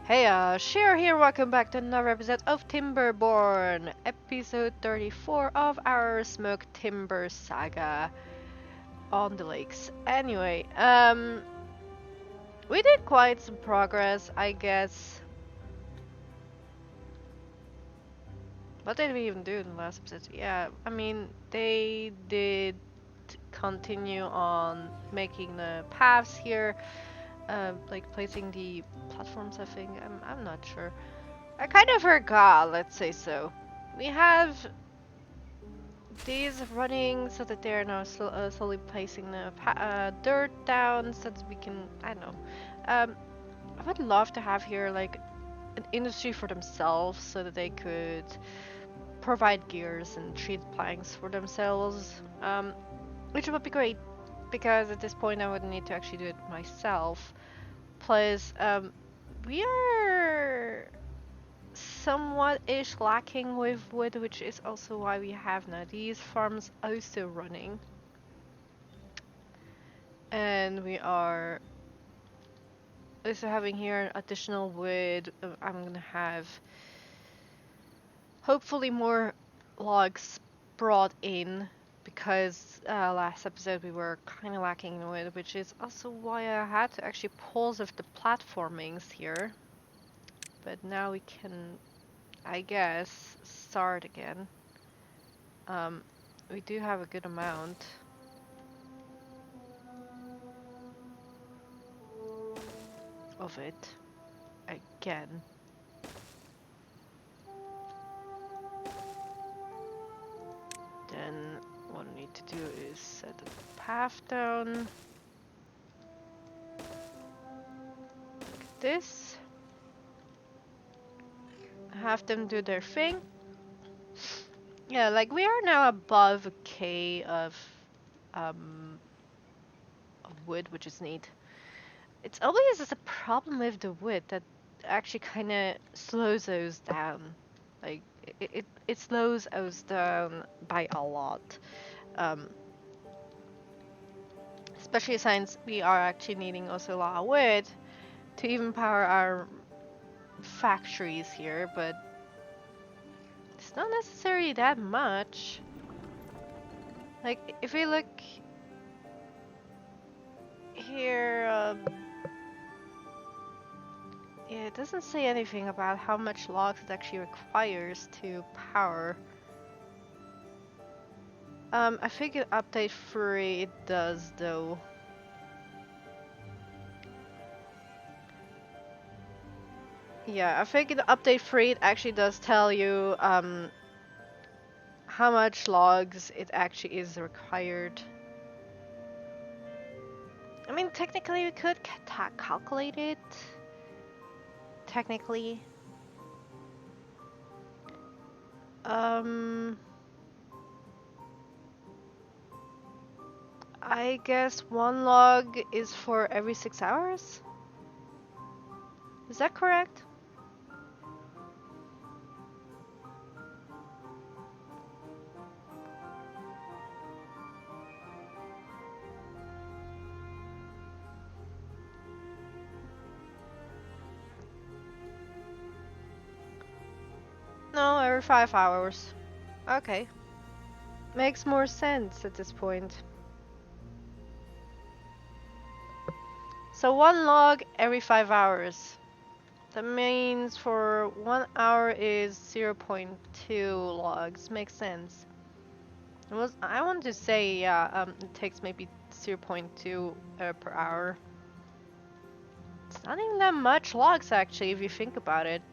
Heya, Share here, welcome back to another episode of Timberborn, episode 34 of our Smoke Timber saga on the lakes. Anyway, we did quite some progress, I guess. What did we even do in the last episode? Yeah, I mean, they did continue on making the paths here, like placing the platforms, I think. I'm not sure. I kind of forgot, let's say so. We have these running so that they're now slowly placing the dirt down so that we can, I don't know. I would love to have here like an industry for themselves so that they could provide gears and treat planks for themselves, which would be great because at this point I would need to actually do it myself. Plus, we are somewhat-ish lacking with wood, which is also why we have now these farms also running. And we are also having here additional wood. I'm gonna have hopefully more logs brought in because last episode we were kind of lacking in wood, which is also why I had to actually pause of the platformings here. But now we can, I guess, start again. We do have a good amount. Of it again. Then what I need to do is set the path down. Like this. Have them do their thing. Yeah, like we are now above a K um of wood, which is neat. It's always just a problem with the wood that actually kind of slows those down. Like it slows us down by a lot. Um, Especially since we are actually needing also a lot of wood to even power our factories here, but it's not necessarily that much. Like, if we look here, yeah, it doesn't say anything about how much logs it actually requires to power. I think in update 3 it does though. Yeah, I think in update 3 it actually does tell you, how much logs it actually is required. I mean, technically we could calculate it. Technically. I guess one log is for every 6 hours? Is that correct? No, every 5 hours. Okay. Makes more sense at this point. So one log every 5 hours. That means for 1 hour is 0.2 logs. Makes sense. I want to say, yeah, it takes maybe 0.2 per hour. It's not even that much logs actually, if you think about it.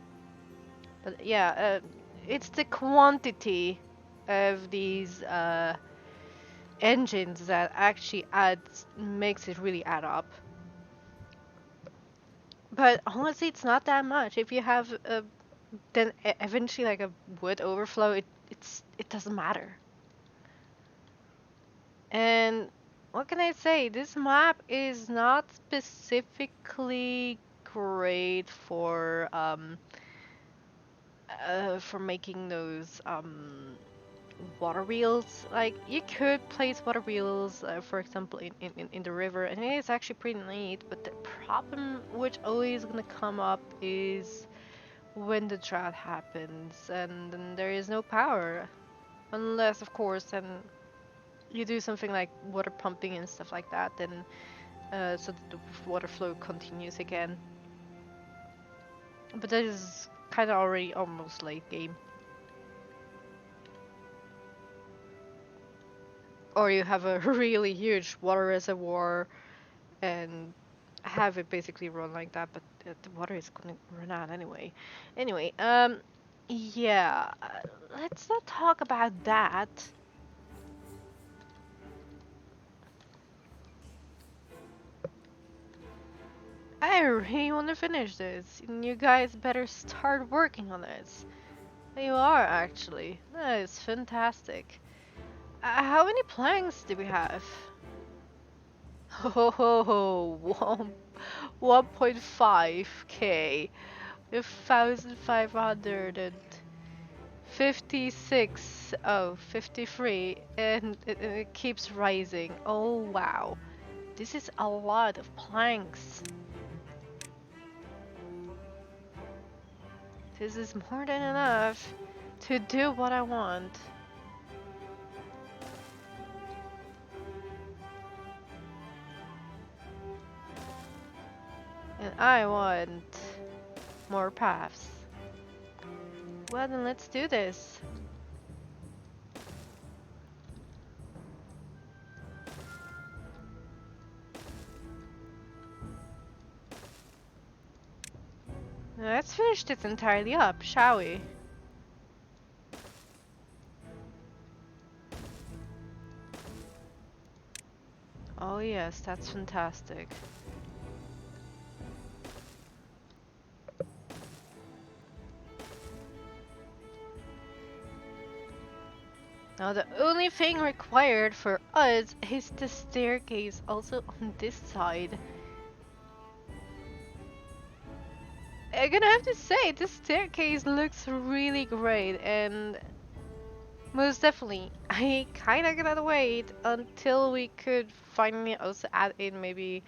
But yeah, it's the quantity of these engines that actually makes it really add up. But honestly, it's not that much. If you have then eventually like a wood overflow, it doesn't matter. And what can I say? This map is not specifically great for making those water wheels. Like you could place water wheels, for example, in the river, and it is actually pretty neat. But the problem which always gonna come up is when the drought happens, and then there is no power, unless of course then you do something like water pumping and stuff like that. Then so that the water flow continues again. But that is kind of already almost late game. Or you have a really huge water reservoir and have it basically run like that, but the water is gonna run out anyway. Anyway, yeah, let's not talk about that. I really want to finish this, and you guys better start working on this. You are actually. That is fantastic. How many planks do we have? Ho ho ho, 1.5k. 1,556. Oh, 53. And it keeps rising. Oh, wow. This is a lot of planks. This is more than enough to do what I want. And I want more paths. Well, then let's do this. Let's finish this entirely up, shall we? Oh yes, that's fantastic. Now the only thing required for us is the staircase also on this side. I'm gonna have to say, this staircase looks really great, and most definitely, I kinda gonna wait until we could finally also add in maybe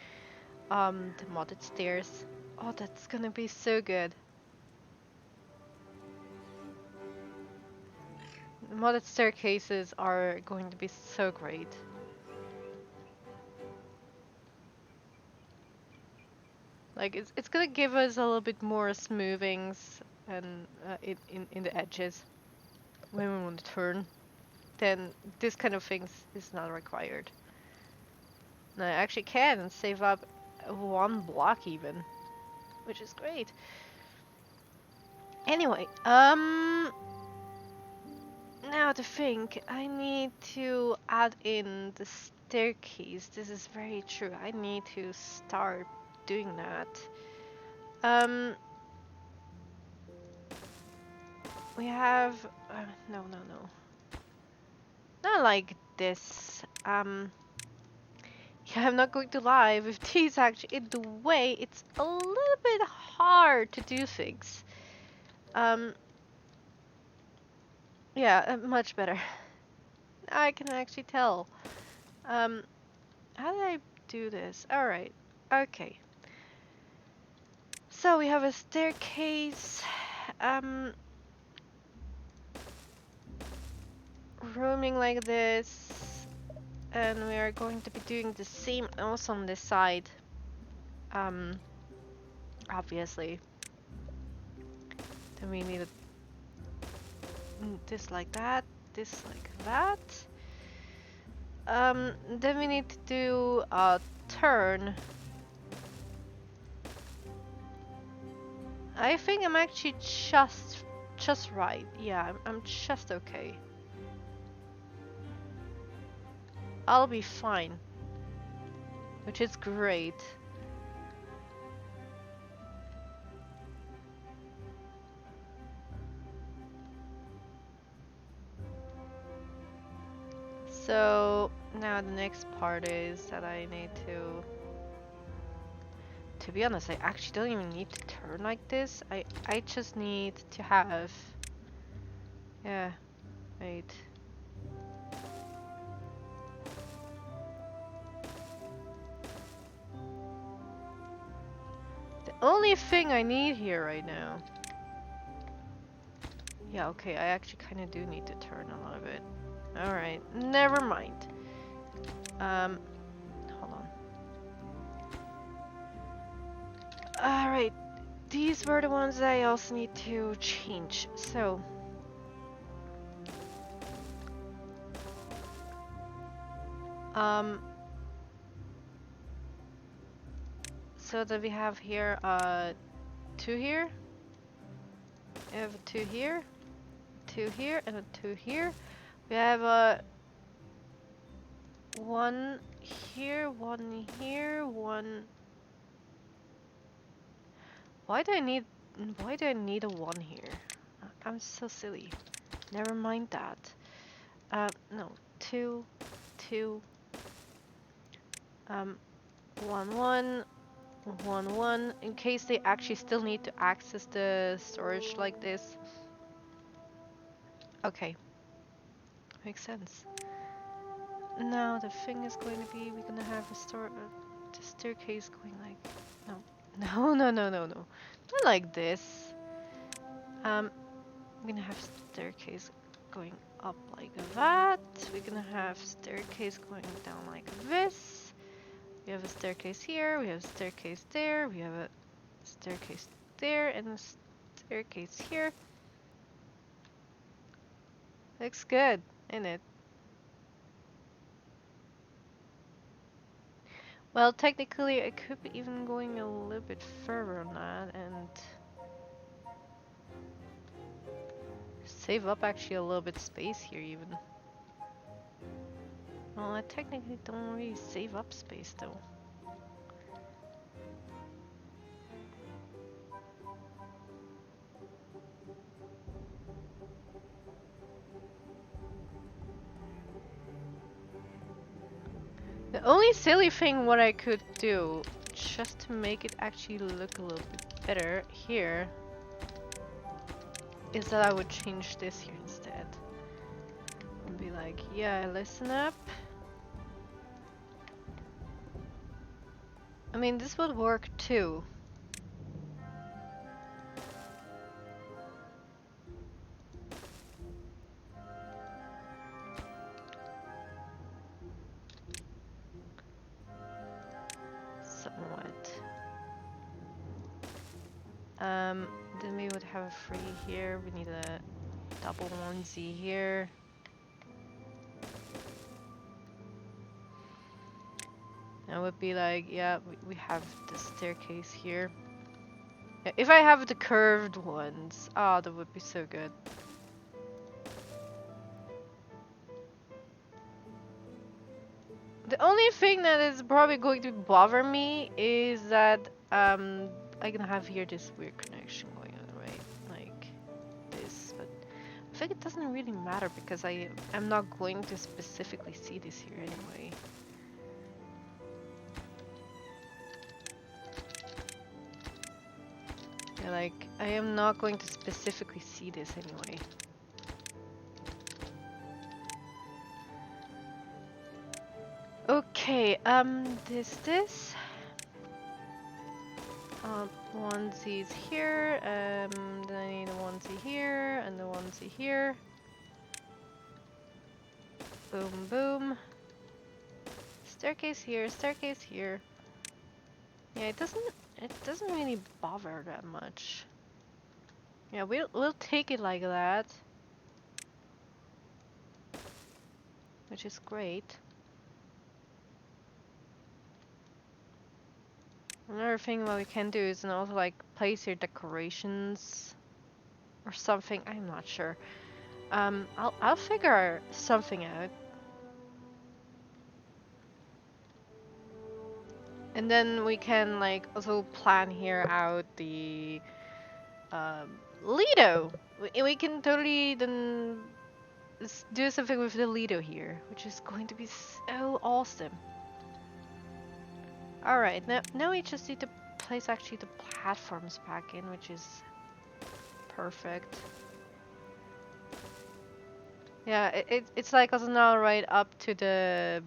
the modded stairs. Oh, that's gonna be so good. The modded staircases are going to be so great. Like it's gonna give us a little bit more smoothings and in the edges when we want to turn. Then this kind of things is not required. And I actually can save up one block even, which is great. Anyway, now to think, I need to add in the staircase. This is very true. I need to start doing that. We have no, not like this. Yeah, I'm not going to lie. With these actually in the way, it's a little bit hard to do things. Yeah, much better. I can actually tell. How did I do this? All right. Okay. So we have a staircase. Rooming like this, and we are going to be doing the same also on this side. Obviously. Then we need this like that, this like that. Then we need to do a turn. I think I'm actually just right. Yeah, I'm just okay. I'll be fine, which is great. So now the next part is that I need to be honest, I actually don't even need to turn like this. I just need to have, yeah, wait. only thing I need here right now. Yeah, okay, I actually kind of do need to turn a little bit. Alright, never mind. Hold on. Alright, these were the ones that I also need to change. So so that we have here, 2 here. We have a 2 here, 2 here, and a 2 here. We have a 1 here, 1 here, 1. Why do I need a 1 here? I'm so silly. Never mind that. No, 2, 2. 1, 1. 1, 1, in case they actually still need to access the storage like this. Okay, makes sense. Now the thing is going to be, we're gonna have the staircase going like, no, not like this. We're gonna have staircase going up like that. We're gonna have staircase going down like this. We have a staircase here, we have a staircase there, we have a staircase there, and a staircase here. Looks good, isn't it? Well, technically I could be even going a little bit further on that and save up actually a little bit space here even. Well, I technically don't really save up space though. The only silly thing what I could do, just to make it actually look a little bit better here, is that I would change this here instead. And be like, yeah, listen up. I mean, this would work too. Somewhat. Then we would have a 3 here. We need a double 1Z here. And would be like, yeah, we have the staircase here. Yeah, if I have the curved ones, oh, that would be so good. The only thing that is probably going to bother me is that I'm gonna have here this weird connection going on, right? Like this, but I think it doesn't really matter because I'm not going to specifically see this here anyway. Yeah, like I am not going to specifically see this anyway. Okay, this. 1Z's here, then I need a 1Z here, and a 1Z here. Boom, boom. Staircase here, staircase here. Yeah, it doesn't really bother that much. Yeah, we'll take it like that. Which is great. Another thing what we can do is also like place your decorations or something. I'm not sure. I'll figure something out. And then we can like also plan here out the Lido. We can totally then do something with the Lido here, which is going to be so awesome. Alright, now we just need to place actually the platforms back in, which is perfect. Yeah, it's like also now right up to the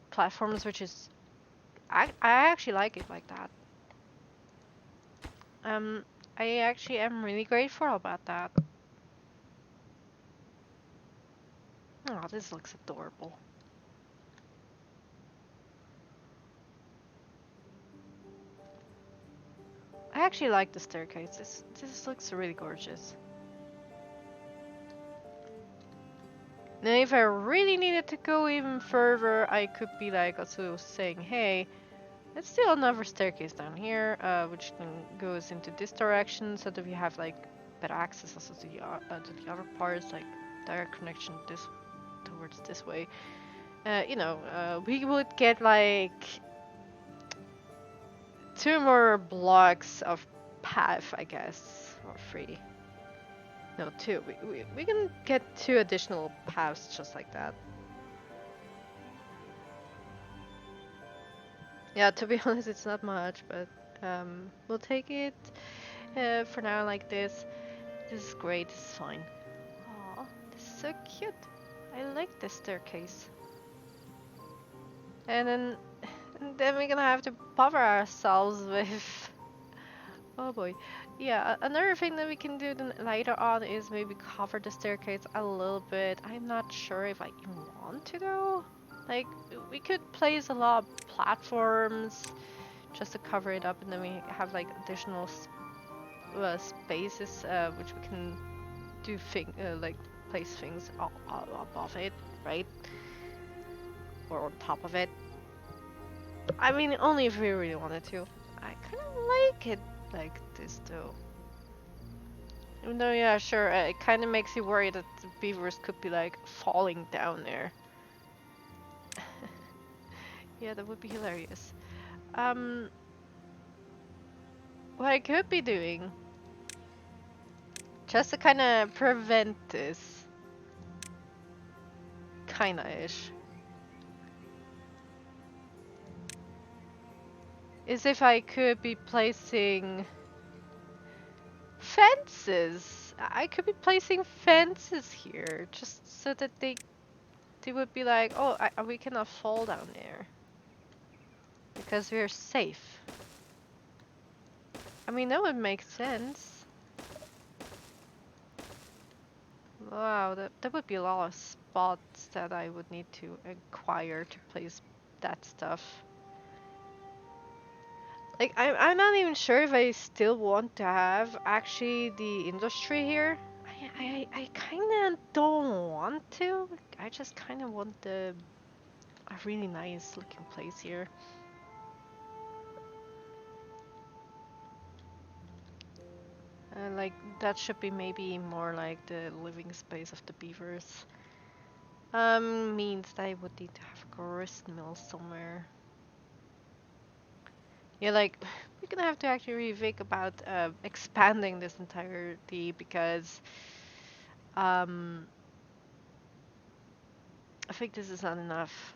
platforms, which is I actually like it like that. Um, I actually am really grateful about that. Oh, this looks adorable. I actually like the staircase. This looks really gorgeous. Now, if I really needed to go even further, I could be like also saying, hey, let's do another staircase down here, which then goes into this direction, so that we have like better access also to the other parts, like direct connection this towards this way. We would get like 2 more blocks of path, I guess, or 3. No, 2. We can get 2 additional paths just like that. Yeah, to be honest, it's not much, but we'll take it for now like this. This is great. This is fine. Aw, this is so cute. I like this staircase. And then we're gonna have to bother ourselves with. Oh boy. Yeah, another thing that we can do then later on is maybe cover the staircase a little bit. I'm not sure if I even want to though. Like, we could place a lot of platforms just to cover it up, and then we have like additional spaces which we can do like place things all above it, right? Or on top of it. I mean, only if we really wanted to. I kind of like it like this though. Even though, yeah, sure, it kind of makes you worry that the beavers could be like falling down there. Yeah, that would be hilarious. Um, what I could be doing, just to kind of prevent this, kinda-ish, is if I could be placing fences. I could be placing fences here, just so that they would be like, oh, we cannot fall down there because we're safe. I mean, that would make sense. Wow, that would be a lot of spots that I would need to acquire to place that stuff. Like, I'm not even sure if I still want to have actually the industry here. I kind of don't want to. I just kind of want a really nice looking place here. Like, that should be maybe more like the living space of the beavers. Means that I would need to have a grist mill somewhere. Yeah, like, we're gonna have to actually rethink about expanding this entirety because um, I think this is not enough.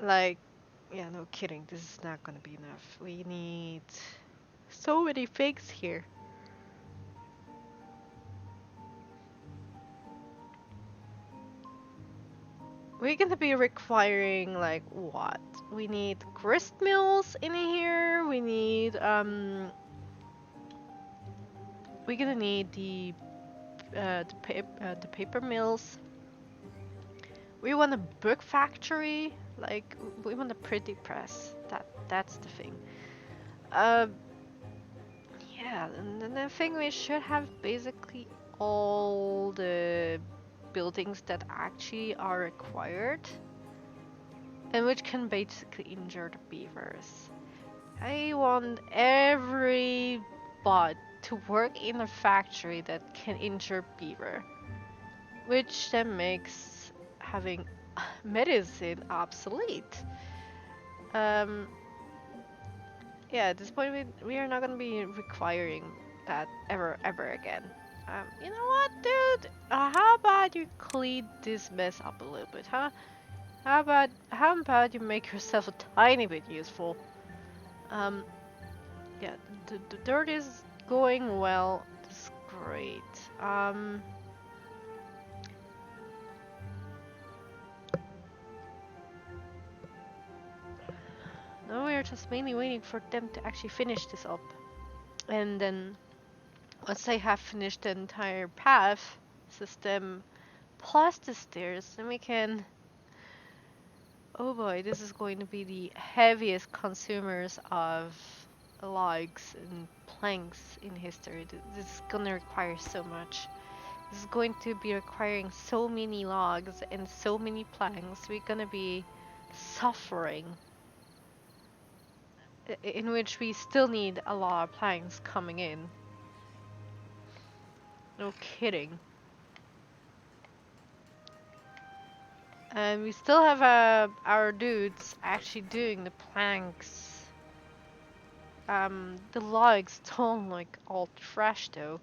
Like, yeah, no kidding, this is not gonna be enough. We need so many things here. We're gonna be requiring like what? We need grist mills in here. We're gonna need the paper mills. We want a book factory. Like, we want a printing press. That's the thing. Uh, yeah, and then I think we should have basically all the buildings that actually are required and which can basically injure the beavers. I want every bot to work in a factory that can injure beaver, which then makes having medicine obsolete. Um, yeah, at this point we are not gonna be requiring that ever again. You know what, dude? How about you clean this mess up a little bit, huh? How about you make yourself a tiny bit useful? Um, yeah, the dirt is going well. That's great. Now we are just mainly waiting for them to actually finish this up. And then once they have finished the entire path system plus the stairs, then we can... Oh boy, this is going to be the heaviest consumers of logs and planks in history. This is gonna require so much. This is going to be requiring so many logs and so many planks. We're gonna be suffering. In which we still need a lot of planks coming in. No kidding. And we still have our dudes actually doing the planks. The logs don't look all fresh though.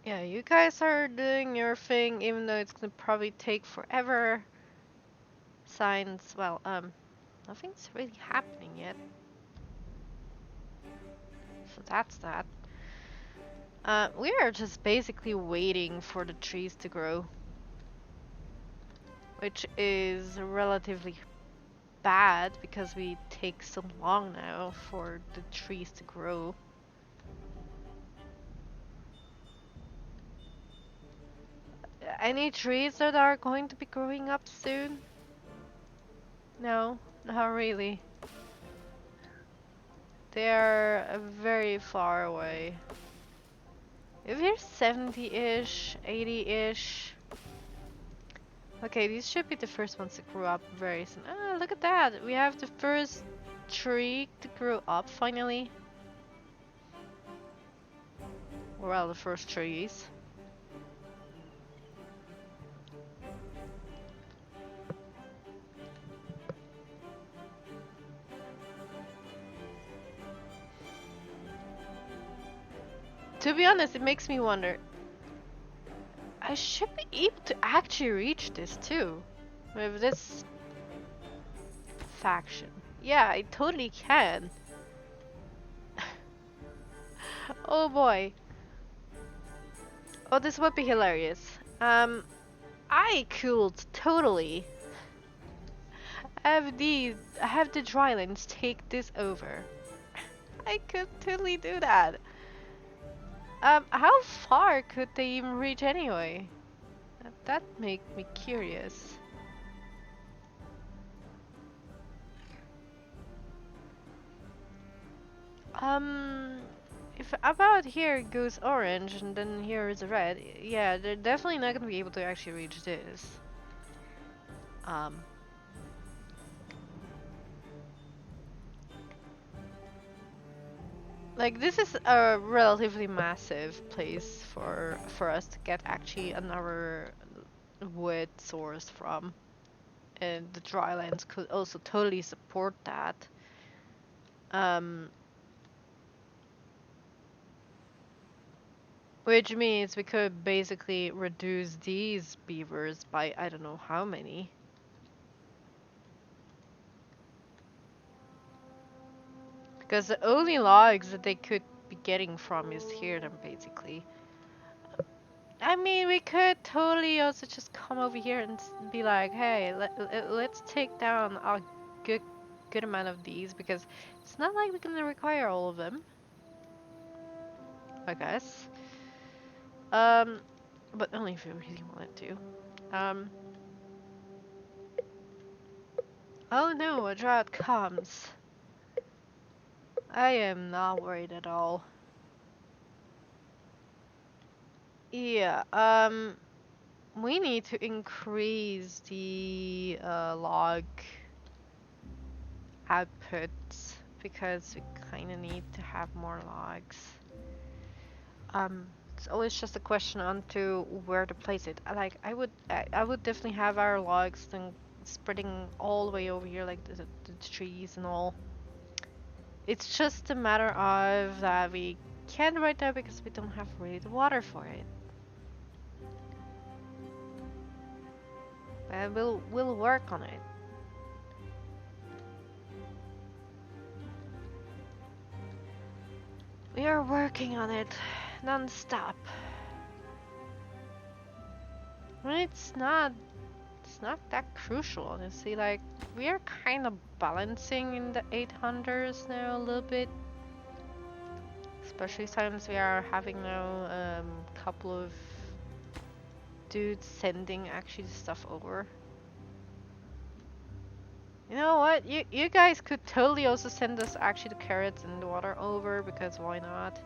Yeah, you guys are doing your thing, even though it's gonna probably take forever. Signs, well, nothing's really happening yet. So that's that. We are just basically waiting for the trees to grow. Which is relatively bad because we take so long now for the trees to grow. Any trees that are going to be growing up soon? No, not really. They are very far away. If you're 70-ish, 80-ish. Okay, these should be the first ones to grow up very soon. Ah, look at that! We have the first tree to grow up finally. Well, the first trees. To be honest, it makes me wonder. I should be able to actually reach this too. With this faction. Yeah, I totally can. Oh boy. Oh, this would be hilarious. I could totally have the drylands take this over. I could totally do that. How far could they even reach anyway? That make me curious. If about here goes orange and then here is red, yeah, they're definitely not gonna be able to actually reach this. Like this is a relatively massive place for us to get actually another wood source from, and the drylands could also totally support that. Which means we could basically reduce these beavers by I don't know how many. Because the only logs that they could be getting from is here then basically. I mean, we could totally also just come over here and be like, hey, let's take down a good amount of these because it's not like we're gonna require all of them. I guess. But only if we really wanted to. Oh no, a drought comes. I am not worried at all. Yeah, we need to increase the log output because we kind of need to have more logs. It's always just a question on to where to place it. I would definitely have our logs then spreading all the way over here like the trees and all. It's just a matter of that we can't right now because we don't have really the water for it. But we'll work on it. We are working on it non-stop. When it's not it's not that crucial, honestly. Like, we are kind of balancing in the 800s now a little bit. Especially since we are having now a couple of dudes sending actually stuff over. You know what? You guys could totally also send us actually the carrots and the water over, because why not?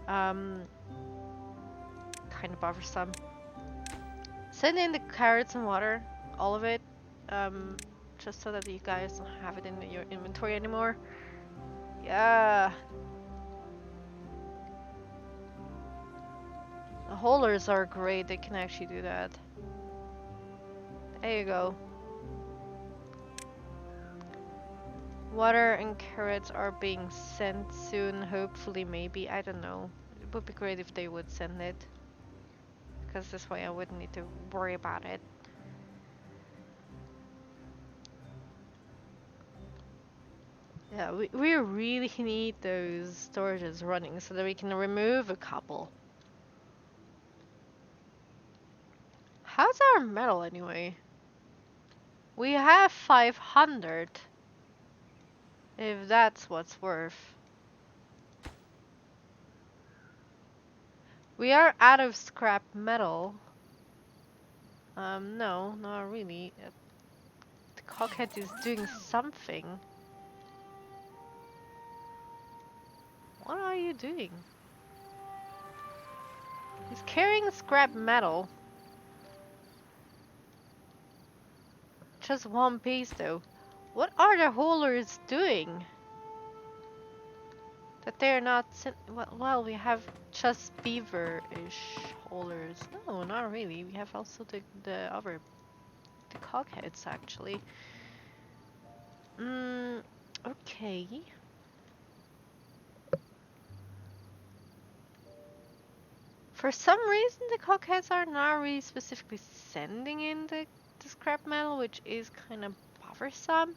Kind of bothersome. Send in the carrots and water, all of it, just so that you guys don't have it in your inventory anymore. Yeah. The haulers are great, they can actually do that. There you go. Water and carrots are being sent soon, hopefully, maybe, I don't know. It would be great if they would send it, because this way I wouldn't need to worry about it. Yeah, we really need those storages running so that we can remove a couple. How's our metal anyway? We have 500. If that's what's worth. We are out of scrap metal. No, not really. The cockhead is doing something. What are you doing? He's carrying scrap metal. Just one piece though. What are the haulers doing? That they're not well, we have just beaver-ish haulers. No, not really. We have also the other, the cockheads actually. Okay. For some reason, the cockheads are not really specifically sending in the scrap metal, which is kind of bothersome.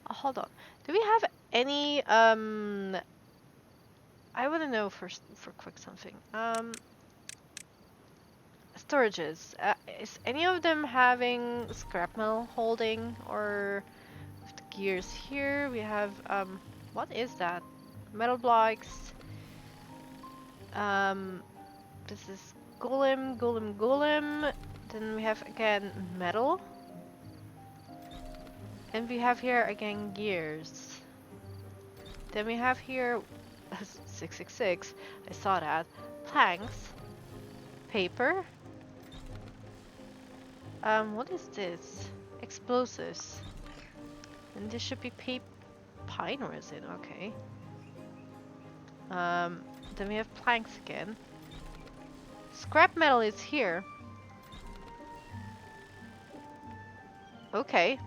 Oh, hold on. Do we have any, I want to know first, for quick something. Storages. Is any of them having scrap metal holding, or with the gears here? We have, what is that? Metal blocks. This is golem. Then we have again metal. And we have here again gears. Then we have here 666. I saw that. Planks. Paper. What is this? Explosives. And this should be pine resin, okay. Then we have planks again. Scrap metal is here. Okay.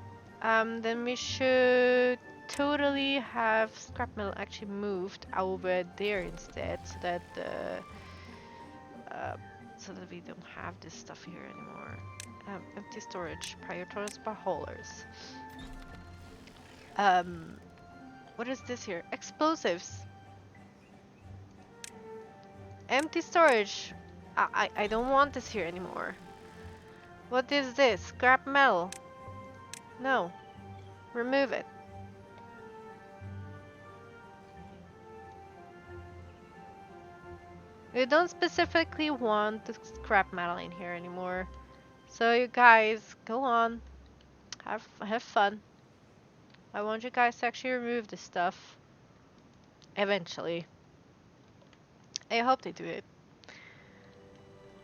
Then we should totally have scrap metal actually moved over there instead, so that we don't have this stuff here anymore. Empty storage, prioritized by haulers. What is this here? Explosives. Empty storage. I don't want this here anymore. What is this? Scrap metal. No. Remove it. We don't specifically want the scrap metal in here anymore. So you guys, go on. Have fun. I want you guys to actually remove this stuff. Eventually. I hope they do it.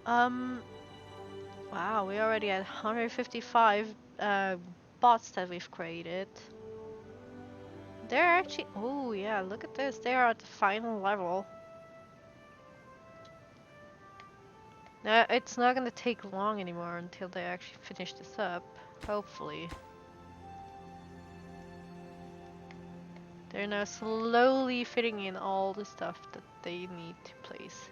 Wow, we already at 155 bots that we've created. They're actually, oh yeah, look at this. They are at the final level. Now, it's not gonna take long anymore until they actually finish this up, hopefully. They're now slowly fitting in all the stuff that they need to place.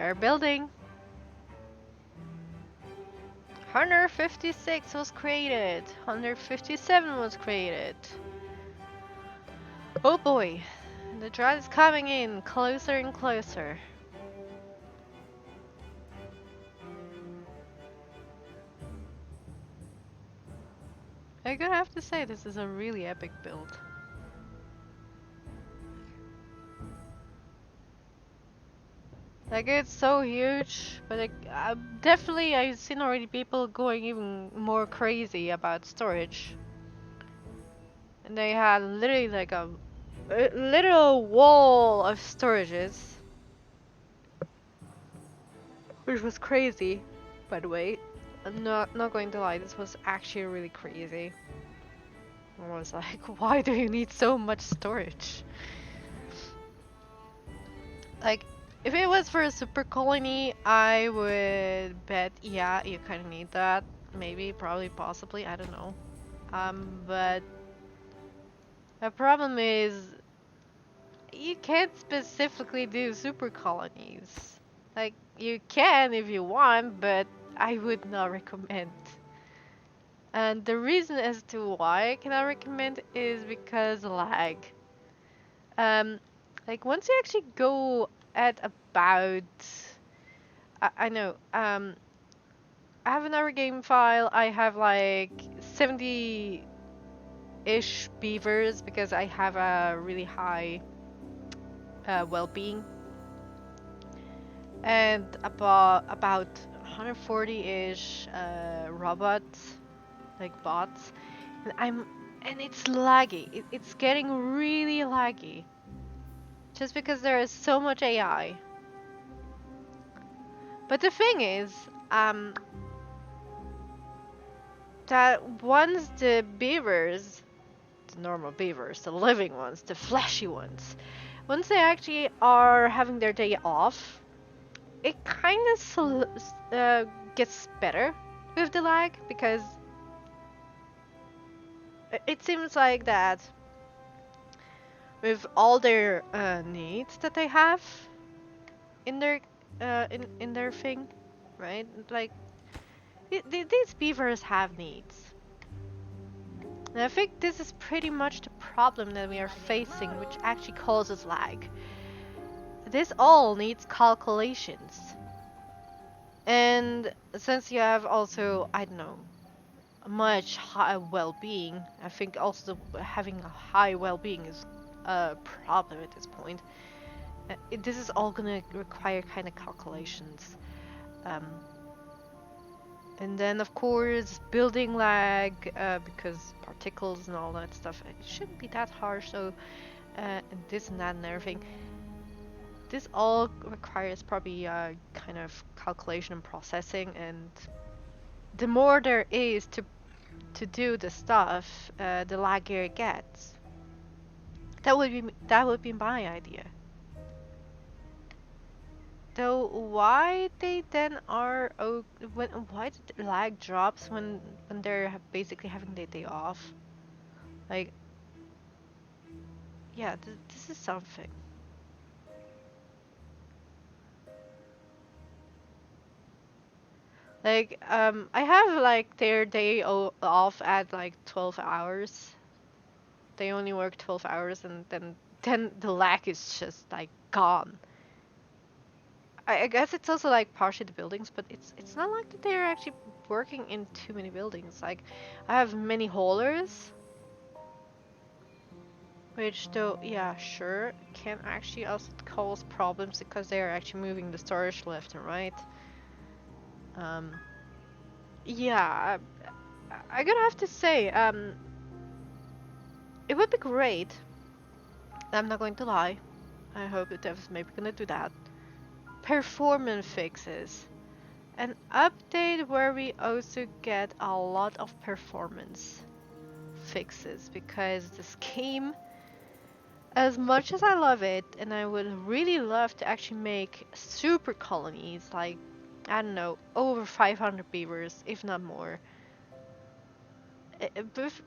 They're building. 156 was created. 157 was created. Oh boy. The drought is coming in closer and closer. I gotta have to say, this is a really epic build. Like, it's so huge, but like, definitely I've seen already people going even more crazy about storage. And they had literally like a literal wall of storages. Which was crazy, by the way. I'm not going to lie, this was actually really crazy. I was like, why do you need so much storage? Like, if it was for a super colony, I would bet, yeah, you kind of need that. Maybe, probably, possibly, I don't know. But the problem is, you can't specifically do super colonies. Like, you can if you want, but I would not recommend. And the reason as to why I cannot recommend is because lag. Um, like once you actually go at about, I know, I have another game file. I have like 70-ish beavers because I have a really high well-being, and about 140-ish robots, like bots. And it's laggy. It's getting really laggy. Just because there is so much AI. But the thing is, that once the beavers, the normal beavers, the living ones, the fleshy ones, once they actually are having their day off, it kind of gets better with the lag, because it seems like that with all their needs that they have in their in their thing, right? Like these beavers have needs. And I think this is pretty much the problem that we are facing, which actually causes lag. This all needs calculations. And since you have also, I don't know, much high well-being, I think also having a high well-being is a problem at this point. This is all gonna require kind of calculations. And then of course building lag, because particles and all that stuff, it shouldn't be that harsh, so and this and that and everything. This all requires probably kind of calculation and processing, and the more there is to do the stuff, the laggier it gets. That would be my idea. Though why they then are why the lag drops when they're basically having their day off? Like, yeah, this is something. Like, I have like their day off at like 12 hours. They only work 12 hours, and then the lag is just like gone. I guess it's also like partially the buildings, but it's not like that they're actually working in too many buildings. Like, I have many haulers, which though, yeah, sure, can actually also cause problems because they are actually moving the storage left and right. Yeah, I gotta have to say, it would be great. I'm not going to lie. I hope the devs maybe gonna do that. Performance fixes. An update where we also get a lot of performance fixes, because this game, as much as I love it, and I would really love to actually make super colonies, like, I don't know, over 500 beavers, if not more.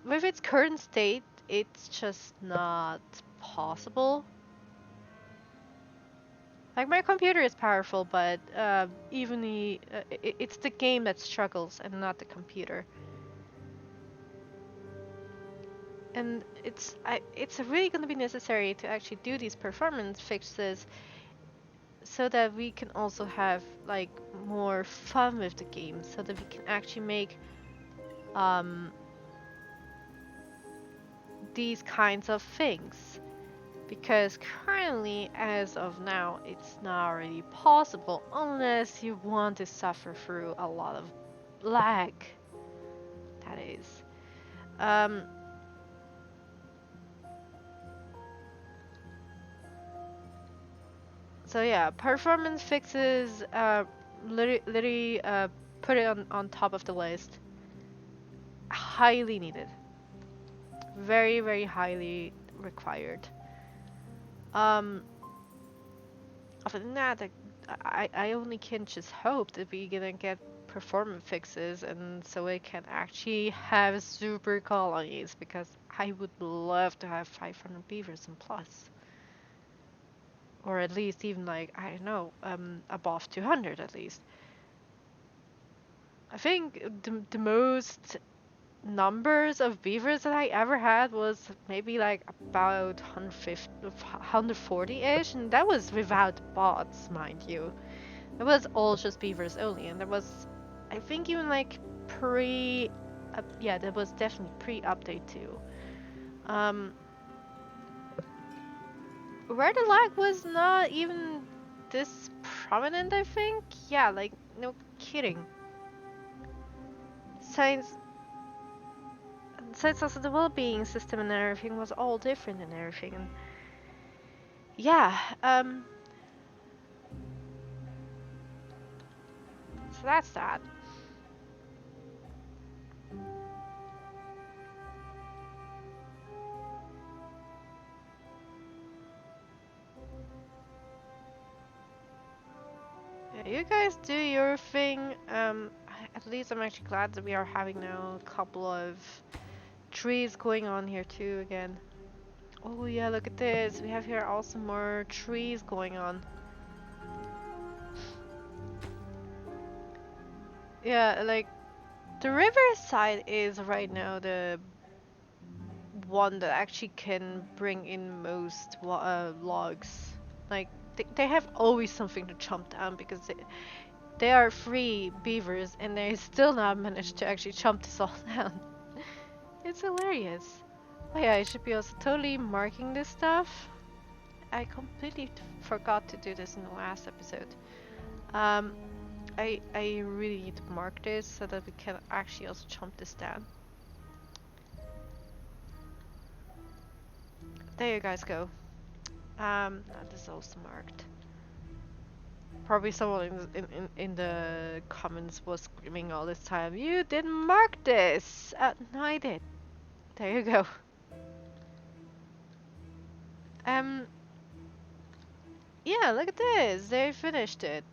With its current state, it's just not possible. Like my computer is powerful, but even it's the game that struggles and not the computer. And it's really going to be necessary to actually do these performance fixes so that we can also have like more fun with the game, so that we can actually make um, these kinds of things. Because currently, as of now, it's not really possible unless you want to suffer through a lot of lag. That is. Um, so yeah, performance fixes, literally, put it on top of the list. Highly needed. Very, very highly required. Um, Other than that, I only can just hope that we're gonna get performance fixes and so I can actually have super colonies, because I would love to have 500 beavers and plus. Or at least even like, I don't know, above 200 at least. I think the most numbers of beavers that I ever had was maybe like about 150, 140-ish, and that was without bots, mind you. It was all just beavers only, and there was, I think, even like yeah, that was definitely pre-update too. Um, where the lag was not even this prominent, I think. Yeah, like no kidding. Since since also the well-being system and everything was all different and everything, and yeah, so that's that. Yeah, you guys do your thing. At least I'm actually glad that we are having now a couple of trees going on here too again. Oh yeah, look at this. We have here also more trees going on. Yeah, like the riverside is right now the one that actually can bring in most logs. Like they have always something to chomp down, because they are free beavers and they still not managed to actually chomp this all down. It's hilarious. Oh yeah, I should be also totally marking this stuff. I completely forgot to do this in the last episode. Um, I really need to mark this so that we can actually also chomp this down. There you guys go. This is also marked. Probably someone in the comments was screaming all this time, "You didn't mark this!" No, I did. There you go. Um, yeah, look at this. They finished it.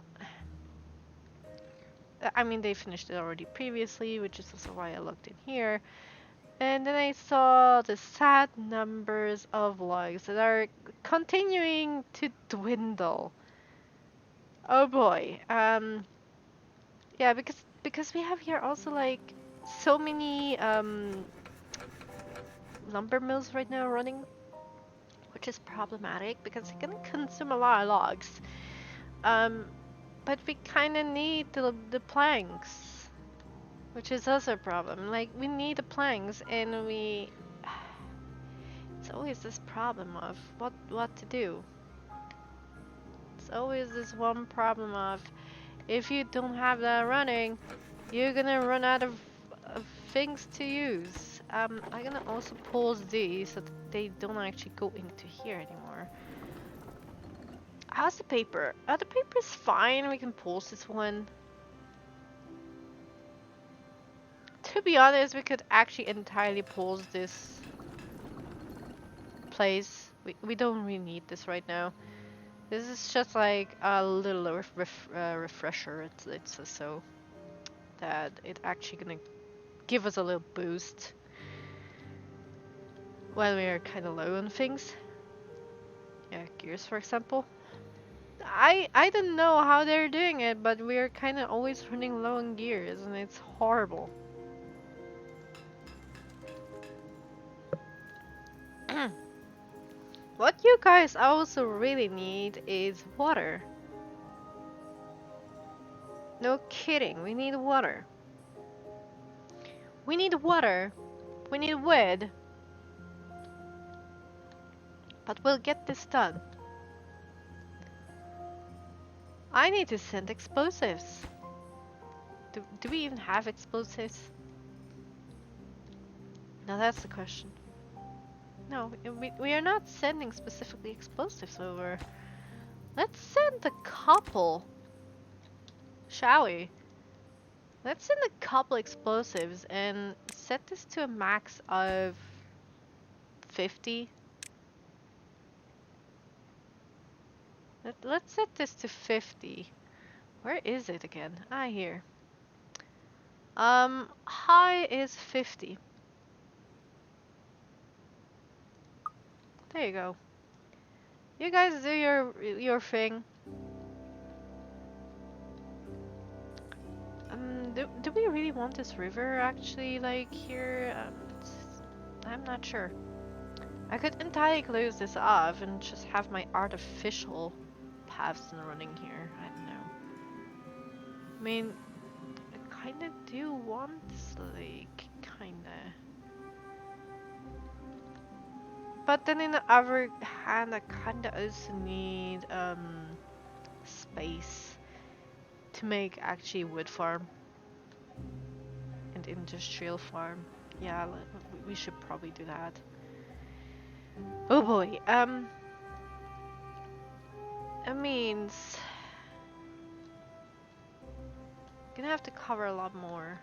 I mean, they finished it already previously, which is also why I looked in here. And then I saw the sad numbers of logs that are continuing to dwindle. Oh boy. Yeah, because we have here also like so many lumber mills right now running, which is problematic because it can consume a lot of logs. Um, but we kind of need the planks, which is also a problem. Like we need the planks, and it's always this problem of what to do. It's always this one problem of, if you don't have that running, you're gonna run out of things to use. I'm gonna also pause these so that they don't actually go into here anymore. How's the paper? The paper's fine. We can pause this one. To be honest, we could actually entirely pause this place. We don't really need this right now. This is just like a little refresher. It's so that it actually gonna give us a little boost while we are kind of low on things. Yeah, gears for example. I don't know how they're doing it, but we're kind of always running low on gears, and it's horrible. What you guys also really need is water. No kidding, we need water. We need water. We need wood. But we'll get this done. I need to send explosives. Do we even have explosives? Now that's the question. No, we are not sending specifically explosives over. Let's send a couple, shall we? Let's send a couple explosives and set this to a max of 50. Let's set this to 50. Where is it again? Ah, here. High is 50. There you go. You guys do your thing. Do we really want this river actually like here? I'm not sure. I could entirely close this off and just have my artificial paths running here. I don't know. I mean, I kinda do want this lake, kinda. But then in the other hand, I kinda also need space to make actually wood farm and industrial farm. Yeah, we should probably do that. Oh boy, it means gonna have to cover a lot more,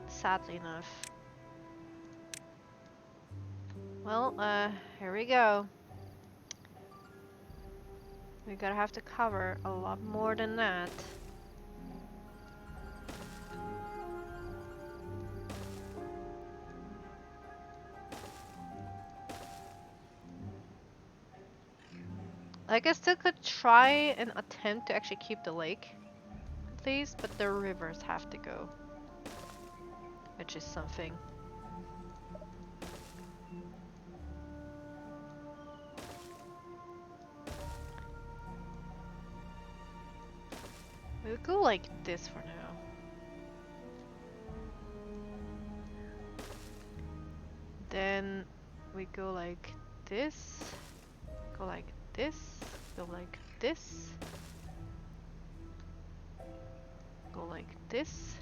sadly enough. Well, here we go. We're gonna have to cover a lot more than that. Like, I still could try and attempt to actually keep the lake, at least, but the rivers have to go, which is something. We'll go like this for now. Then we go like this, go like this, go like this, go like this.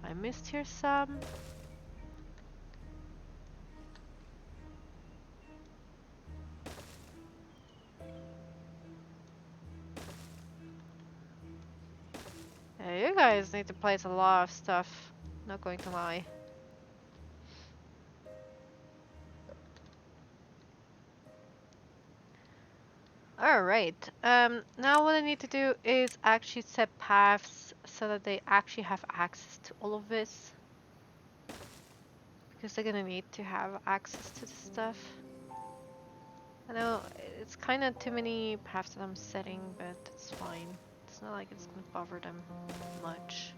I missed here some. Yeah, you guys need to place a lot of stuff, not going to lie. Alright, now what I need to do is actually set paths so that they actually have access to all of this. Because they're gonna need to have access to the stuff. I know it's kind of too many paths that I'm setting, but it's fine. It's not like it's gonna bother them much.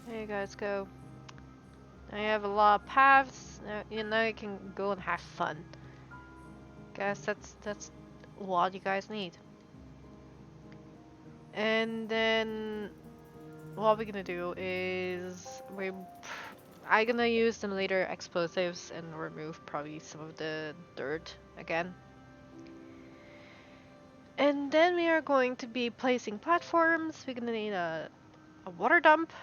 There you guys go. Now you have a lot of paths. Now you can go and have fun. Guess that's what you guys need. And then what we're gonna do is I'm gonna use some later explosives and remove probably some of the dirt again. And then we are going to be placing platforms. We're gonna need a water dump.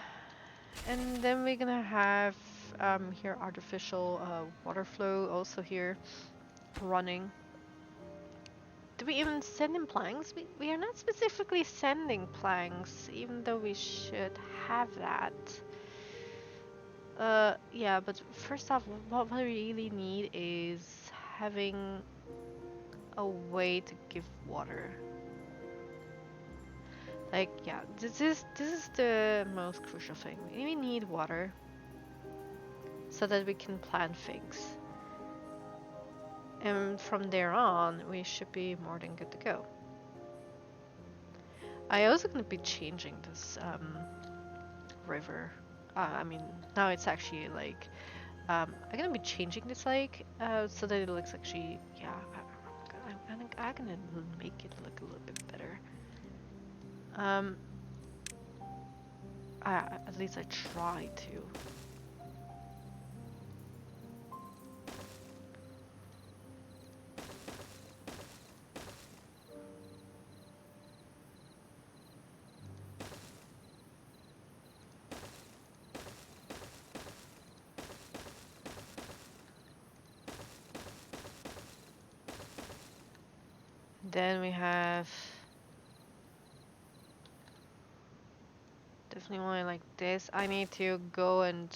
And then we're gonna have here artificial water flow also here running. Do we even send in planks? We are not specifically sending planks, even though we should have that. Yeah, but first off, what we really need is having a way to give water. Like, yeah, this is the most crucial thing. We need water so that we can plant things. And from there on, we should be more than good to go. I also gonna be changing this river. I mean, now it's actually like I'm gonna be changing this lake so that it looks actually, yeah. I'm gonna make it look a little bit better. Um, at least I try to. Then we have definitely one like this. I need to go and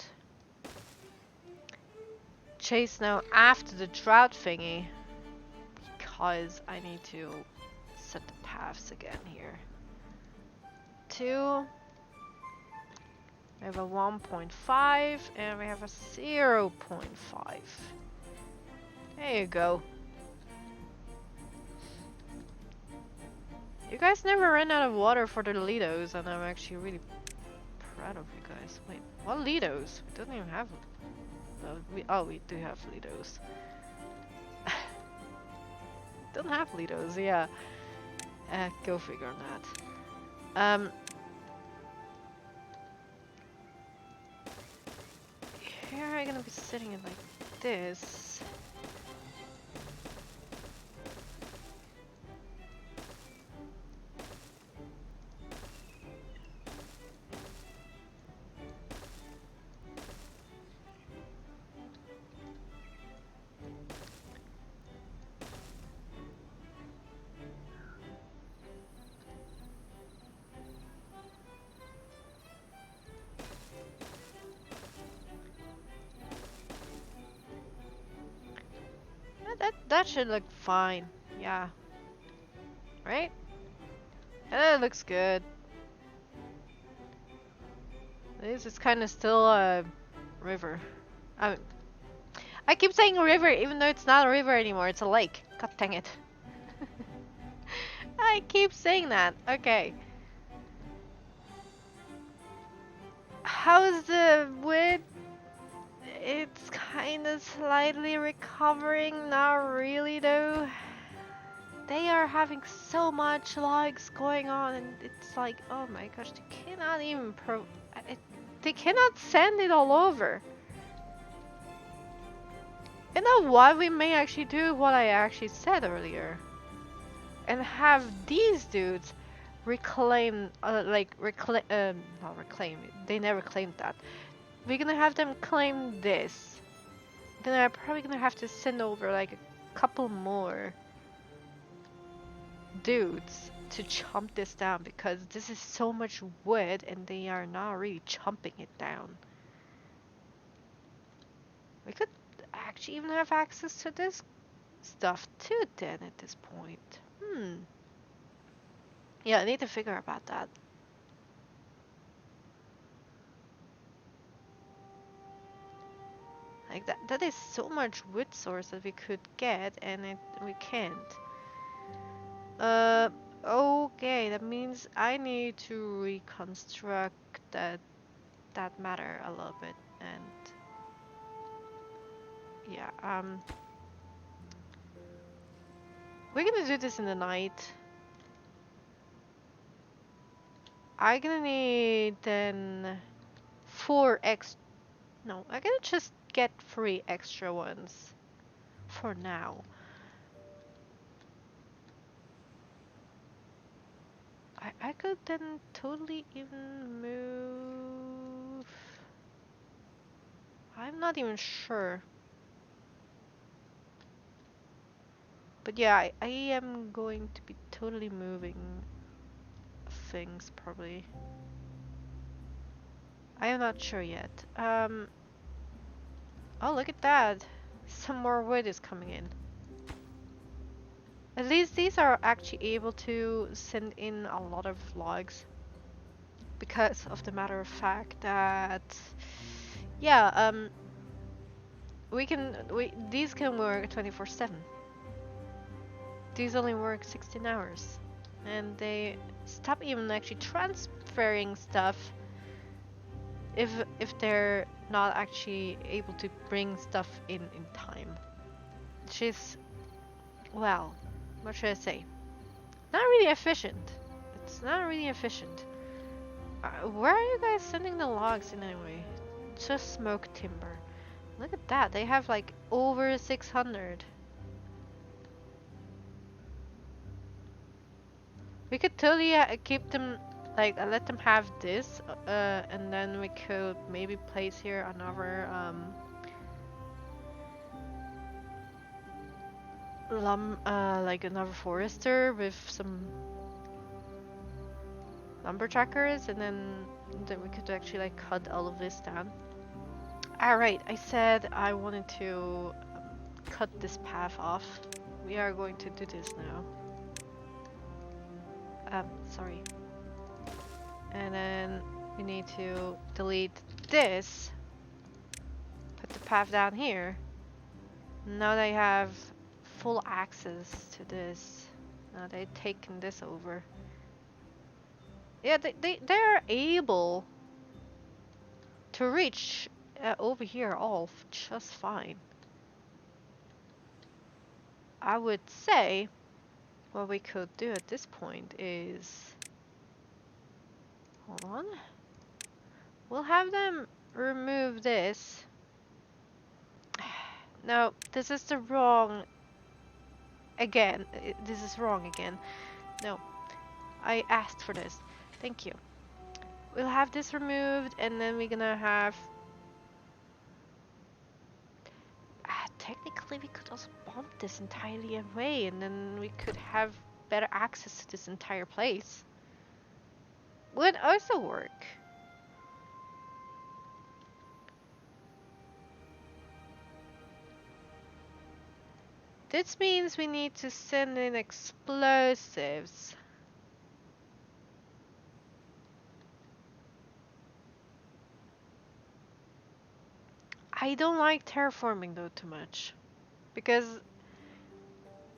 chase now after the drought thingy because I need to set the paths again here. 2. We have a 1.5 and we have a 0.5. There you go. You guys never ran out of water for the Lidos, and I'm actually really proud of you guys. Wait, what Lidos? We don't even have. We do have Lidos. Don't have Lidos, yeah. Go figure on that. Here I'm gonna be sitting it like this. That should look fine. Yeah. Right? That looks good. This is kind of still a river. I mean, I keep saying river even though it's not a river anymore. It's a lake. God dang it. I keep saying that. Okay. How's the wood? It's kind of slightly recovering. Not really though. They are having so much logs going on, and it's like, oh my gosh, they cannot even they cannot send it all over. You know what? We may actually do what I actually said earlier, and have these dudes reclaim, not reclaim. They never claimed that. We're gonna have them claim this. Then I'm probably gonna have to send over like a couple more dudes to chomp this down because this is so much wood and they are not really chomping it down. We could actually even have access to this stuff too then at this point. Yeah, I need to figure about that. Like that is so much wood source that we could get and we can't. Okay, that means I need to reconstruct that matter a little bit and yeah, we're gonna do this in the night. I'm gonna need then 4 no, I'm gonna just get 3 extra ones for now. I could then totally even move. I'm not even sure. But yeah, I am going to be totally moving things probably. I am not sure yet. Oh, look at that. Some more wood is coming in. At least these are actually able to send in a lot of logs because of the matter of fact that, yeah, these can work 24/7. These only work 16 hours, and they stop even actually transferring stuff if they're not actually able to bring stuff in time. Which is, well, what should I say? Not really efficient. It's not really efficient. Where are you guys sending the logs in anyway? Just smoke timber. Look at that. They have like over 600. We could totally keep them, like, let them have this, and then we could maybe place here another like another forester with some lumberjackers, and then we could actually like cut all of this down. Alright, I said I wanted to cut this path off. We are going to do this now. Sorry. And then we need to delete this. Put the path down here. Now they have full access to this. Now they've taken this over. Yeah, they're able to reach over here all just fine. I would say what we could do at this point is, hold on. We'll have them remove this. No, this is the wrong. Again, this is wrong again. No, I asked for this. Thank you. We'll have this removed, and then we're gonna have. Technically, we could also bump this entirely away, and then we could have better access to this entire place. Would also work. This means we need to send in explosives. I don't like terraforming though too much, because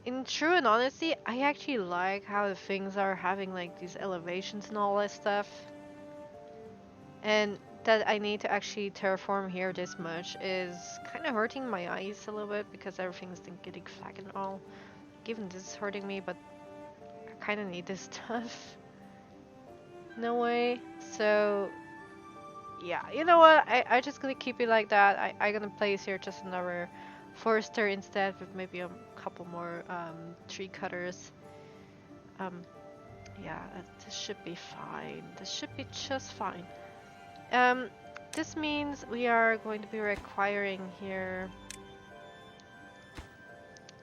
in true and honesty, I actually like how the things are having like these elevations and all that stuff. And that I need to actually terraform here this much is kind of hurting my eyes a little bit because everything's getting flat and all. Even this is hurting me, but I kind of need this stuff. No way. So yeah, you know what? I just gonna keep it like that. I gonna place here just another forester instead with maybe a couple more tree cutters. Yeah, this should be fine. This should be just fine. This means we are going to be requiring here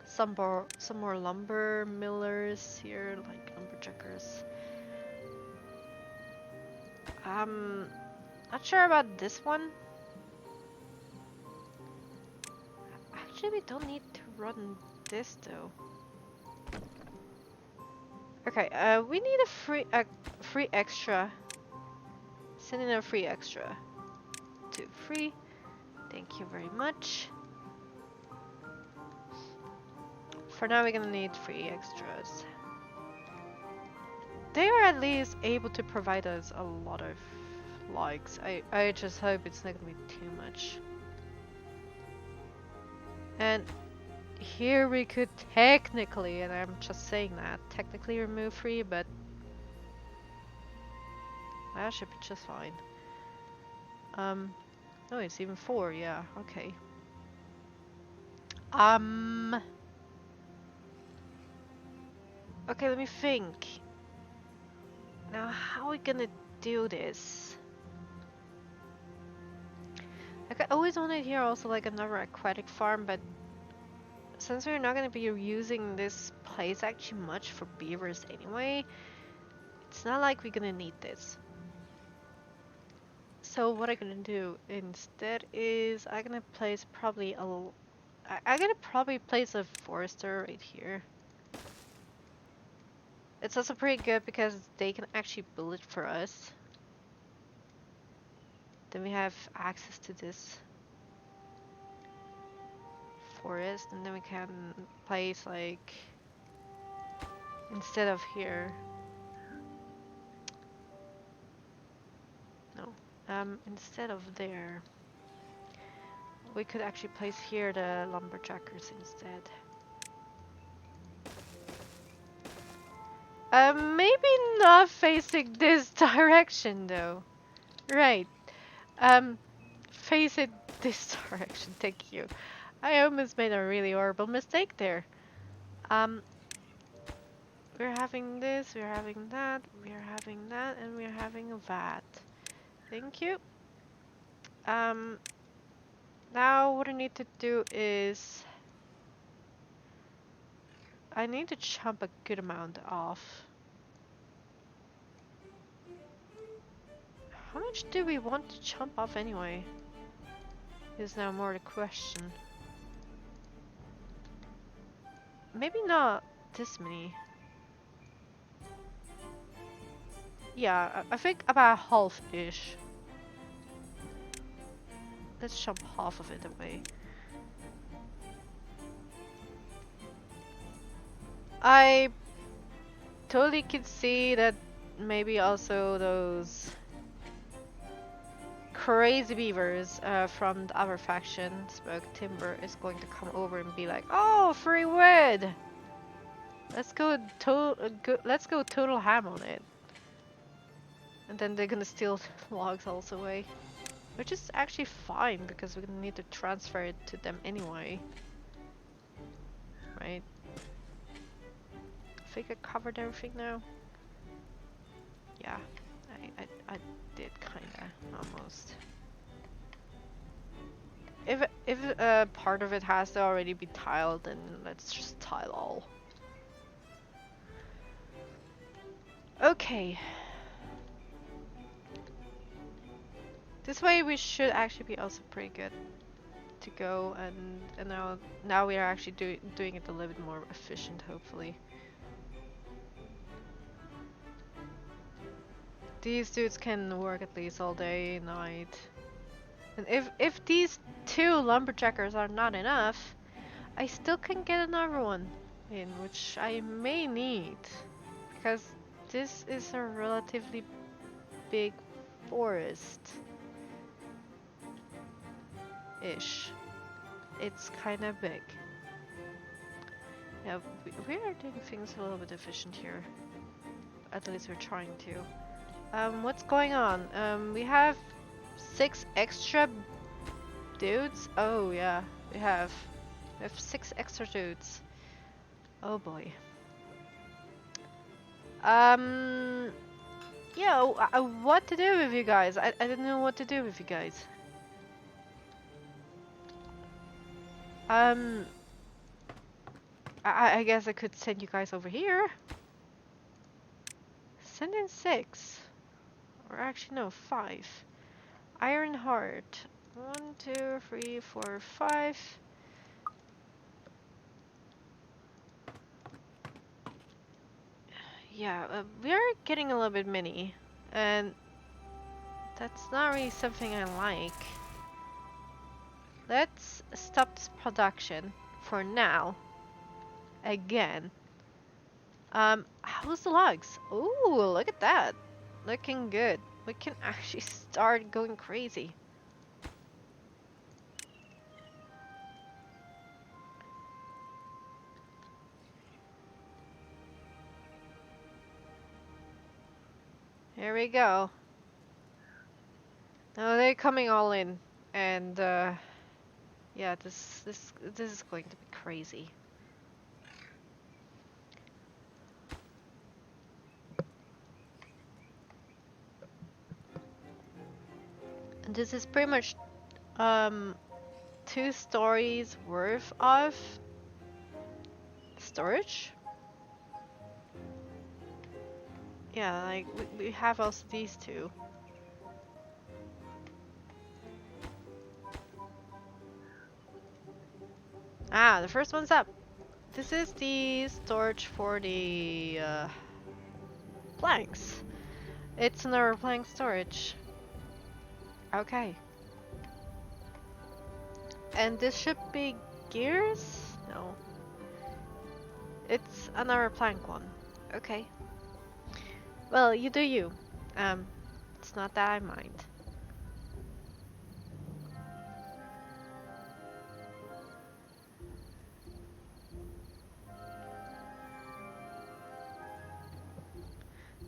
some more lumber millers here, like lumberjackers. Not sure about this one. Actually, we don't need to run this though. Okay, we need a free extra. Send in a free extra. 2 free. Thank you very much. For now, we're gonna need 3 extras. They are at least able to provide us a lot of logs. I just hope it's not gonna be too much. And here we could technically, and I'm just saying that, technically remove 3, but that should be just fine. No, it's even 4, yeah, okay. Okay, let me think. Now, how are we gonna do this? Like, I always wanted here also like another aquatic farm, but since we're not gonna be using this place actually much for beavers anyway, it's not like we're gonna need this. So what I'm gonna do instead is I'm gonna place probably a forester right here. It's also pretty good because they can actually build it for us. Then we have access to this forest, and then we can place like instead of here. No. Instead of there, we could actually place here the lumberjackers instead. Maybe not facing this direction though. Right. Um, face it this direction. Thank you. I almost made a really horrible mistake there. Um, we're having this, we're having that, we're having that, and we're having that. Thank you. Um, now what I need to do is I need to chop a good amount off. How much do we want to chop off anyway? Is now more the question. Maybe not this many. Yeah, I think about half-ish. Let's chop half of it away. I totally can see that maybe also those crazy beavers from the other faction, Smoke Timber, is going to come over and be like, "Oh, free wood! Let's go let's go total ham on it." And then they're gonna steal logs also away, which is actually fine because we're gonna need to transfer it to them anyway, right? I think I covered everything now. Yeah, I did kinda almost. If part of it has to already be tiled, then let's just tile all. Okay. This way we should actually be also pretty good to go, and now we are actually doing it a little bit more efficient, hopefully. These dudes can work at least all day, night. And if these two lumberjackers are not enough, I still can get another one in, which I may need. Because this is a relatively big forest. Ish. It's kind of big. Yeah, we are doing things a little bit efficient here. At least we're trying to. What's going on? We have 6 extra dudes? Oh yeah, we have 6 extra dudes. Oh boy. Yeah, what to do with you guys? I didn't know what to do with you guys. I guess I could send you guys over here. Send in 6. Or actually, no, 5. Iron Heart. 1, 2, 3, 4, 5. Yeah, we are getting a little bit many. And that's not really something I like. Let's stop this production for now. Again. How's the logs? Ooh, look at that. Looking good. We can actually start going crazy. Here we go. Now they're coming all in, and yeah, this is going to be crazy. And this is pretty much 2 stories worth of storage. Yeah, like we have also these 2. Ah, the first one's up. This is the storage for the Planks. It's another plank storage. Okay. And this should be gears? No. It's another plank one. Okay. Well, you do you. It's not that I mind.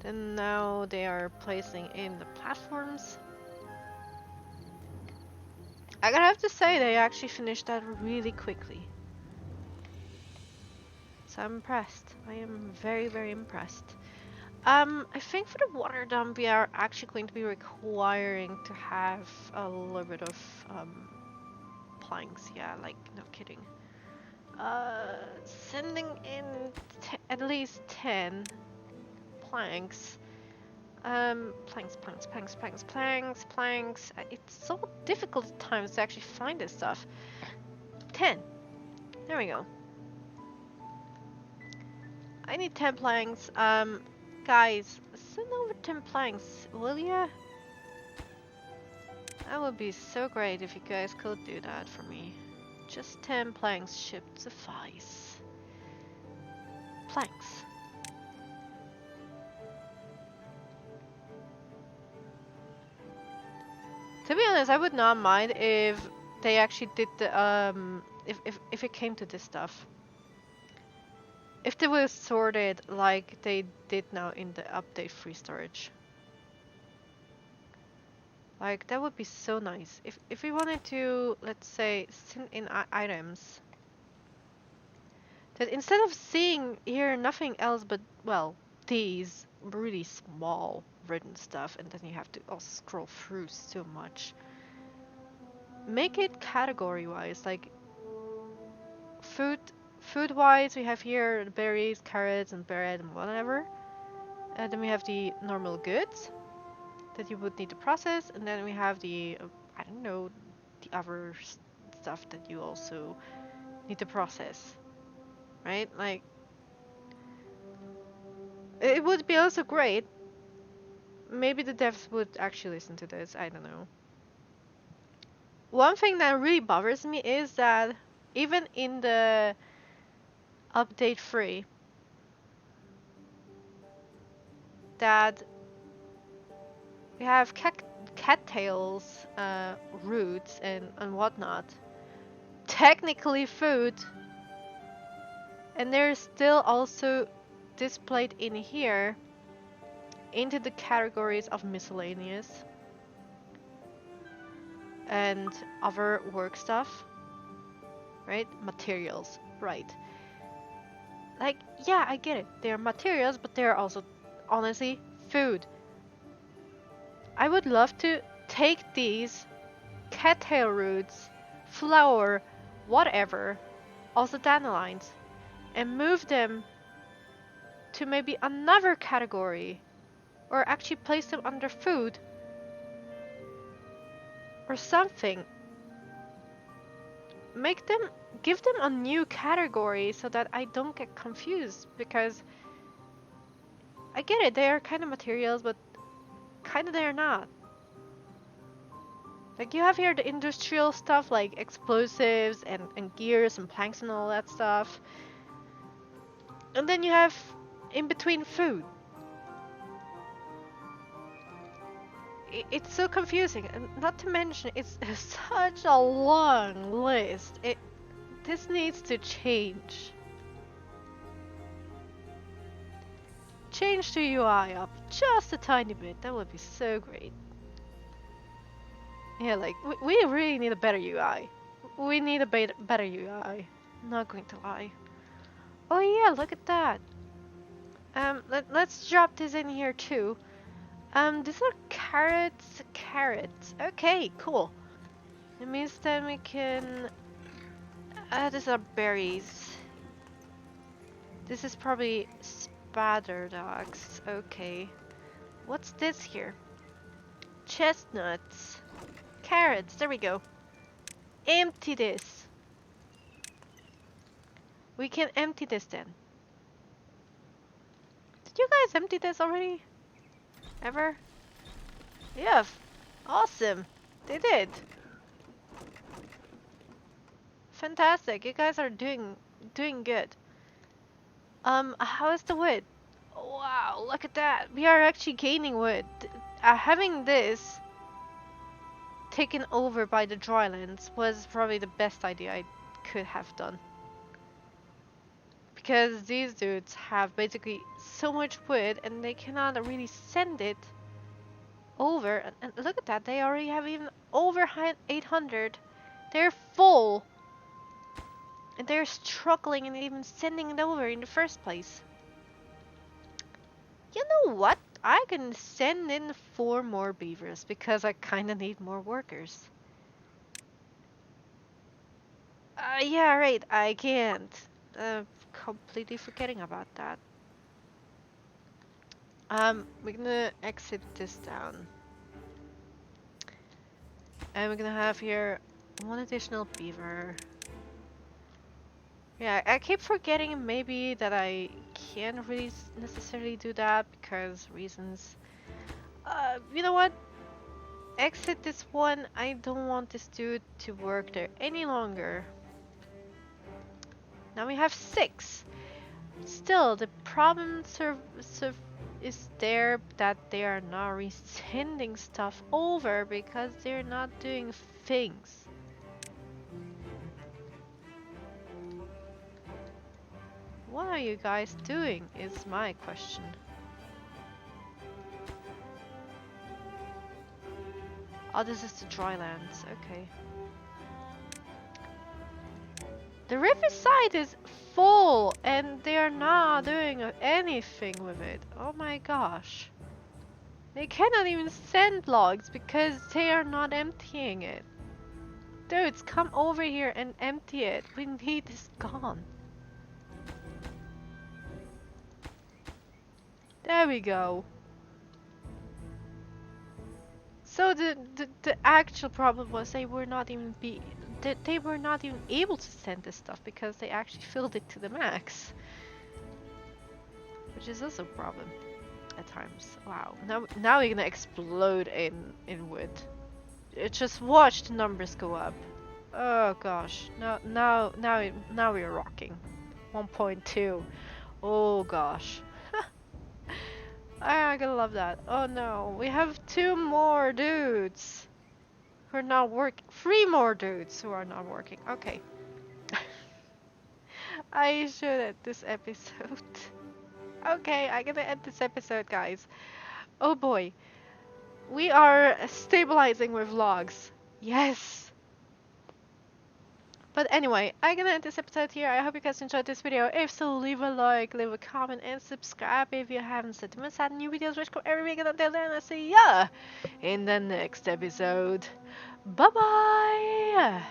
Then now they are placing in the platforms. I gotta have to say they actually finished that really quickly. So I'm impressed. I am very, very impressed. I think for the water dump we are actually going to be requiring to have a little bit of planks. Yeah, like no kidding. Sending in at least 10 planks. Planks. It's so difficult at times to actually find this stuff. 10. There we go. I need 10 planks. Guys, send over 10 planks, will ya? That would be so great if you guys could do that for me. Just 10 planks should suffice. Planks. To be honest, I would not mind if they actually did the if it came to this stuff. If they were sorted like they did now in the update free storage. Like that would be so nice. If we wanted to, let's say, send in items that instead of seeing here nothing else but, well, these really small written stuff, and then you have to also scroll through so much. Make it category wise, like food wise we have here berries, carrots and bread and whatever. And then we have the normal goods that you would need to process, and then we have the I don't know, the other stuff that you also need to process, right? Like it would be also great. Maybe the devs would actually listen to this, I don't know. One thing that really bothers me is that even in the update free, that we have cattails, roots and whatnot, technically food, and they're still also displayed in here into the categories of miscellaneous and other work stuff, right? Materials, right? Like, yeah, I get it. They're materials, but they're also, honestly, food. I would love to take these cattail roots, flour, whatever, also dandelions, and move them to maybe another category, or actually place them under food or something. Give them a new category so that I don't get confused, because I get it, they are kind of materials, but kind of they're not. Like you have here the industrial stuff like explosives and gears and planks and all that stuff. And then you have in between food. It's so confusing, and not to mention it's such a long list. This needs to change. Change the UI up just a tiny bit. That would be so great. Yeah, like we really need a better UI. We need a better UI. Not going to lie. Oh yeah, look at that. Let's drop this in here too. These are carrots. Okay, cool. It means then we can... these are berries. This is probably spatter dogs. Okay. What's this here? Chestnuts. Carrots, there we go. Empty this. We can empty this then. you guys empty this already? Ever? Yeah. Awesome. They did. Fantastic. You guys are doing good. How is the wood? Wow, look at that. We are actually gaining wood. Having this taken over by the drylands was probably the best idea I could have done. Because these dudes have basically so much wood and they cannot really send it over. And look at that, they already have even over 800. They're full. And they're struggling in even sending it over in the first place. You know what? I can send in 4 more beavers because I kinda need more workers. Yeah, right, I can't. Completely forgetting about that. We're gonna exit this down. And we're gonna have here 1 additional beaver. Yeah, I keep forgetting maybe that I can't really necessarily do that because reasons. You know what? Exit this one. I don't want this dude to work there any longer. Now we have 6. Still, the problem is there that they are not resending stuff over because they're not doing things. What are you guys doing is my question. Oh, this is the drylands. Okay. The riverside is full and they are not doing anything with it. Oh my gosh. They cannot even send logs because they are not emptying it. Dudes, come over here and empty it. We need this gone. There we go. So the actual problem was they were not even able to send this stuff because they actually filled it to the max. Which is also a problem at times. Wow. Now we're gonna explode in wood. Just watch the numbers go up. Oh gosh. Now we're rocking. 1.2. Oh gosh. I gotta love that. Oh no, we have 2 more dudes who are not working. 3 more dudes who are not working. Okay. I should end this episode. Okay, I'm gonna end this episode, guys. Oh boy. We are stabilizing with logs. Yes. But anyway, I'm gonna end this episode here. I hope you guys enjoyed this video. If so, leave a like, leave a comment, and subscribe if you haven't. So to miss out new videos which come every week. And until then, I'll see ya in the next episode. Bye bye.